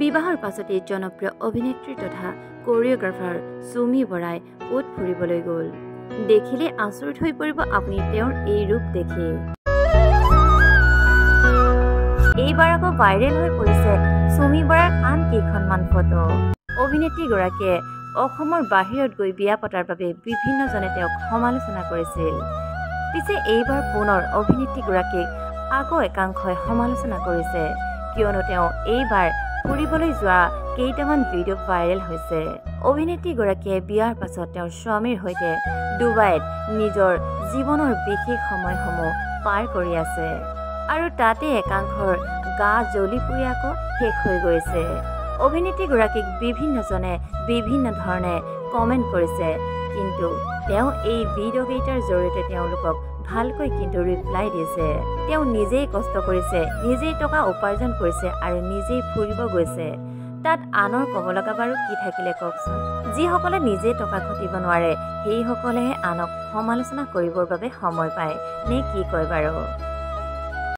বিবাহৰ পাছতে জনপ্ৰিয় অভিনেত্ৰী তথা কোৰিঅগ্ৰাফাৰ সুমি বৰাই ক'ত ফুৰিবলৈ গ'ল। দেখিলে আচৰিত হৈ পৰিব আপুনি তেওঁৰ এই ৰূপ দেখি। এইবাৰ আকৌ ভাইৰেল হৈ পৰিছে সুমি বৰাৰ আন কেইখনমান ফটো। অভিনেত্ৰীগৰাকীয়ে অসমৰ বাহিৰত গৈ বিয়া পতাৰ বাবে বিভিন্নজনে তেওঁক সমালোচনা কৰিছিল। পিছে এইবাৰ পুনৰ অভিনেত্ৰীগৰাকীক আকৌ একাংশই সমালোচনা কৰিছে, কিয়নো তেওঁ এইবাৰ ফুৰিবলৈ যোৱা কেইটামান ভিডিঅ' ভাইৰেল হৈছে। অভিনেত্ৰীগৰাকীয়ে বিয়াৰ পাছত তেওঁৰ স্বামীৰ সৈতে ডুবাইত নিজৰ জীৱনৰ বিশেষ সময়সমূহ পাৰ কৰি আছে আৰু তাতে একাংশৰ গা জ্বলি পুৰি আকৌ শেষ হৈ গৈছে। অভিনেত্ৰীগৰাকীক বিভিন্নজনে বিভিন্ন ধৰণে কমেণ্ট কৰিছে, কিন্তু তেওঁ এই ভিডিঅ' কেইটাৰ জৰিয়তে তেওঁলোকক ভালকৈ কিন্তু ৰিপ্লাই দিছে। তেওঁ নিজেই কষ্ট কৰিছে, নিজেই টকা উপাৰ্জন কৰিছে আৰু নিজেই ফুৰিব গৈছে। তাত আনৰ ক'ব লগা বাৰু কি থাকিলে কওকচোন। যিসকলে নিজে টকা ঘটিব নোৱাৰে সেইসকলেহে আনক সমালোচনা কৰিবৰ বাবে সময় পায় নে কি কয় বাৰু।